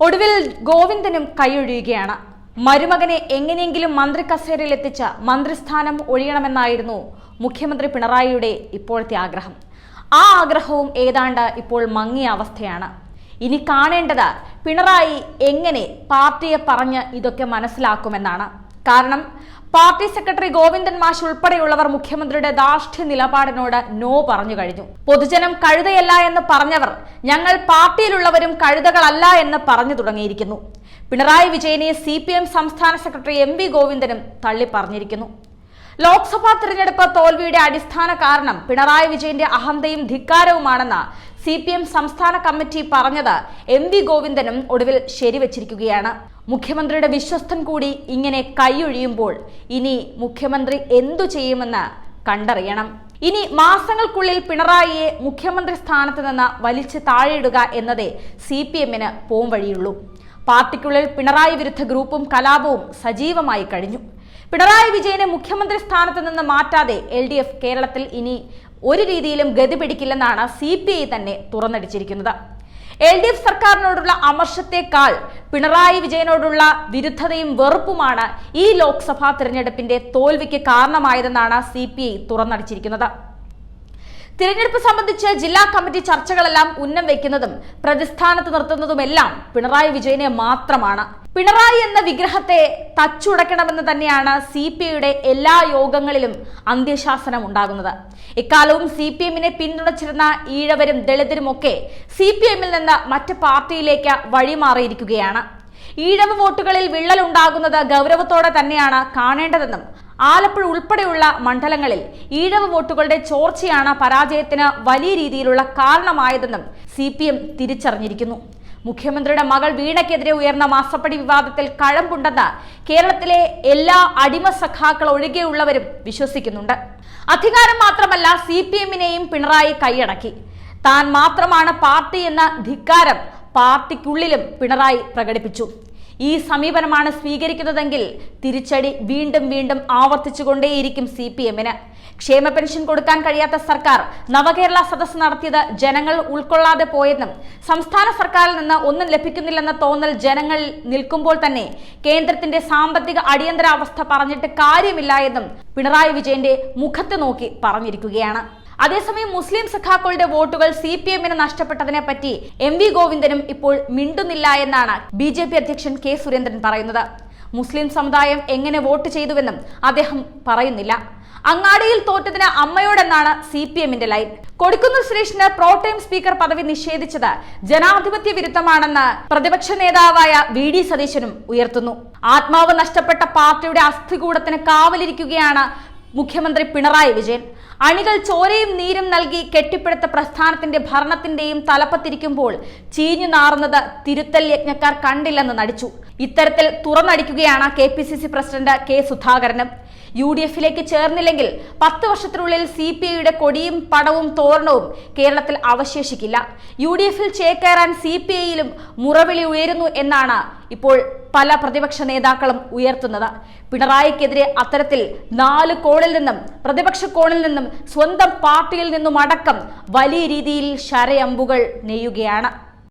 ഒടുവിൽ ഗോവിന്ദനും കൈയൊഴിയുകയാണ്. മരുമകനെ എങ്ങനെയെങ്കിലും മന്ത്രി കസേരയിൽ എത്തിച്ച മന്ത്രിസ്ഥാനം ഒഴിയണമെന്നായിരുന്നു മുഖ്യമന്ത്രി പിണറായിയുടെ ഇപ്പോഴത്തെ ആഗ്രഹം. ആ ആഗ്രഹവും ഏതാണ്ട് ഇപ്പോൾ മങ്ങിയ അവസ്ഥയാണ്. ഇനി കാണേണ്ടത് പിണറായി എങ്ങനെ പാർട്ടിയെ പറഞ്ഞ് ഇതൊക്കെ മനസ്സിലാക്കുമെന്നാണ്. കാരണം പാർട്ടി സെക്രട്ടറി ഗോവിന്ദൻ മാഷ് ഉൾപ്പെടെയുള്ളവർ മുഖ്യമന്ത്രിയുടെ ധാർഷ്ട്യ നിലപാടിനോട് നോ പറഞ്ഞു കഴിഞ്ഞു. പൊതുജനം കഴുതയല്ല എന്ന് പറഞ്ഞവർ ഞങ്ങൾ പാർട്ടിയിലുള്ളവരും കഴുതകളല്ല എന്ന് പറഞ്ഞു തുടങ്ങിയിരിക്കുന്നു. പിണറായി വിജയനെ CPM സംസ്ഥാന സെക്രട്ടറി MV ഗോവിന്ദനും തള്ളി പറഞ്ഞിരിക്കുന്നു. ലോക്സഭാ തിരഞ്ഞെടുപ്പ് തോൽവിയുടെ അടിസ്ഥാന കാരണം പിണറായി വിജയന്റെ അഹന്തയും ധിക്കാരവുമാണെന്ന് CPM സംസ്ഥാന കമ്മിറ്റി പറഞ്ഞത് MV ഗോവിന്ദനും ഒടുവിൽ ശരിവച്ചിരിക്കുകയാണ്. മുഖ്യമന്ത്രിയുടെ വിശ്വസ്തൻ കൂടി ഇങ്ങനെ കൈയൊഴിയുമ്പോൾ ഇനി മുഖ്യമന്ത്രി എന്തു ചെയ്യുമെന്ന് കണ്ടറിയണം. ഇനി മാസങ്ങൾക്കുള്ളിൽ പിണറായിയെ മുഖ്യമന്ത്രി സ്ഥാനത്ത് നിന്ന് വലിച്ചു താഴെയിടുക എന്നതേ CPMന് പോംവഴിയുള്ളൂ. പാർട്ടിക്കുള്ളിൽ പിണറായി വിരുദ്ധ ഗ്രൂപ്പും കലാപവും സജീവമായി കഴിഞ്ഞു. പിണറായി വിജയനെ മുഖ്യമന്ത്രി സ്ഥാനത്ത് നിന്ന് മാറ്റാതെ LDF കേരളത്തിൽ ഇനി ഒരു രീതിയിലും ഗതി പിടിക്കില്ലെന്നാണ് CPI തന്നെ തുറന്നടിച്ചിരിക്കുന്നത്. LDF സർക്കാരിനോടുള്ള അമർഷത്തെക്കാൾ പിണറായി വിജയനോടുള്ള വിരുദ്ധതയും വെറുപ്പുമാണ് ഈ ലോക്സഭാ തിരഞ്ഞെടുപ്പിന്റെ തോൽവിക്ക് കാരണമായതെന്നാണ് CPI തുറന്നടിച്ചിരിക്കുന്നത്. തിരഞ്ഞെടുപ്പ് സംബന്ധിച്ച് ജില്ലാ കമ്മിറ്റി ചർച്ചകളെല്ലാം ഉന്നം വയ്ക്കുന്നതും പ്രതിസ്ഥാനത്ത് നിർത്തുന്നതുമെല്ലാം പിണറായി വിജയനെ മാത്രമാണ്. പിണറായി എന്ന വിഗ്രഹത്തെ തച്ചുടയ്ക്കണമെന്ന് തന്നെയാണ് CPIയുടെ എല്ലാ യോഗങ്ങളിലും അന്ത്യശാസനം ഉണ്ടാകുന്നത്. ഇക്കാലവും CPMനെ പിന്തുണച്ചിരുന്ന ഈഴവരും ദളിതരുമൊക്കെ CPMൽ നിന്ന് മറ്റ് പാർട്ടിയിലേക്ക് വഴിമാറിയിരിക്കുകയാണ്. ഈഴവ വോട്ടുകളിൽ വിള്ളലുണ്ടാകുന്നത് ഗൗരവത്തോടെ തന്നെയാണ് കാണേണ്ടതെന്നും ആലപ്പുഴ ഉൾപ്പെടെയുള്ള മണ്ഡലങ്ങളിൽ ഈഴവ വോട്ടുകളുടെ ചോർച്ചയാണ് പരാജയത്തിന് വലിയ രീതിയിലുള്ള കാരണമായതെന്നും CPM തിരിച്ചറിഞ്ഞിരിക്കുന്നു. മുഖ്യമന്ത്രിയുടെ മകൾ വീണയ്ക്കെതിരെ ഉയർന്ന മാസപ്പടി വിവാദത്തിൽ കഴമ്പുണ്ടെന്ന് കേരളത്തിലെ എല്ലാ അടിമ സഖാക്കൾ ഒഴികെയുള്ളവരും വിശ്വസിക്കുന്നുണ്ട്. അധികാരം മാത്രമല്ല, CPMനെയും പിണറായി കൈയടക്കി. താൻ മാത്രമാണ് പാർട്ടി എന്ന ധിക്കാരം പാർട്ടിക്കുള്ളിലും പിണറായി പ്രകടിപ്പിച്ചു. ഈ സമീപനമാണ് സ്വീകരിക്കുന്നതെങ്കിൽ തിരിച്ചടി വീണ്ടും വീണ്ടും ആവർത്തിച്ചുകൊണ്ടേയിരിക്കും CPMന്. ക്ഷേമ പെൻഷൻ കൊടുക്കാൻ കഴിയാത്ത സർക്കാർ നവകേരള സദസ്സ് നടത്തിയത് ജനങ്ങൾ ഉൾക്കൊള്ളാതെ പോയെന്നും സംസ്ഥാന സർക്കാരിൽ നിന്ന് ഒന്നും ലഭിക്കുന്നില്ലെന്ന തോന്നൽ ജനങ്ങളിൽ നിൽക്കുമ്പോൾ തന്നെ കേന്ദ്രത്തിന്റെ സാമ്പത്തിക അടിയന്തരാവസ്ഥ പറഞ്ഞിട്ട് കാര്യമില്ല എന്നും പിണറായി വിജയന്റെ മുഖത്ത് നോക്കി പറഞ്ഞിരിക്കുകയാണ്. അതേസമയം മുസ്ലിം സഖാക്കളുടെ വോട്ടുകൾ CPMന് നഷ്ടപ്പെട്ടതിനെ പറ്റി MV ഗോവിന്ദനും ഇപ്പോൾ മിണ്ടുന്നില്ല എന്നാണ് BJP അധ്യക്ഷൻ K സുരേന്ദ്രൻ പറയുന്നത്. മുസ്ലിം സമുദായം എങ്ങനെ വോട്ട് ചെയ്തുവെന്നും അദ്ദേഹം പറയുന്നില്ല. അങ്ങാടിയിൽ തോറ്റതിന് അമ്മയോടെന്നാണ് CPMന്റെ ലൈൻ. കൊടിക്കുന്നിൽ സുരേഷിന് പ്രോടൈം സ്പീക്കർ പദവി നിഷേധിച്ചത് ജനാധിപത്യ വിരുദ്ധമാണെന്ന് പ്രതിപക്ഷ നേതാവായ VD സതീശനും ഉയർത്തുന്നു. ആത്മാവ് നഷ്ടപ്പെട്ട പാർട്ടിയുടെ അസ്ഥികൂടത്തിന് കാവലിരിക്കുകയാണ് മുഖ്യമന്ത്രി പിണറായി വിജയൻ. അണികൾ ചോരയും നീരും നൽകി കെട്ടിപ്പടുത്ത പ്രസ്ഥാനത്തിന്റെ ഭരണത്തിന്റെയും തലപ്പത്തിരിക്കുമ്പോൾ ചീഞ്ഞു നാറുന്നത് തിരുത്തൽ യജ്ഞക്കാർ കണ്ടില്ലെന്ന് നടിച്ചു. ഇത്തരത്തിൽ തുറന്നടിക്കുകയാണ് KPCC പ്രസിഡന്റ് K സുധാകരനും. UDFിലേക്ക് ചേർന്നില്ലെങ്കിൽ 10 വർഷത്തിനുള്ളിൽ CPIയുടെ കൊടിയും പടവും തോരണവും കേരളത്തിൽ അവശേഷിക്കില്ല. UDFിൽ ചേക്കേറാൻ CPIയിലും മുറവിളി ഉയരുന്നു എന്നാണ് ഇപ്പോൾ പല പ്രതിപക്ഷ നേതാക്കളും ഉയർത്തുന്നത്. പിണറായിക്കെതിരെ അത്തരത്തിൽ 4 കോണിൽ നിന്നും പ്രതിപക്ഷ കോണിൽ നിന്നും സ്വന്തം പാർട്ടിയിൽ നിന്നും അടക്കം വലിയ രീതിയിൽ ശരയമ്പുകൾ നെയ്യുകയാണ്.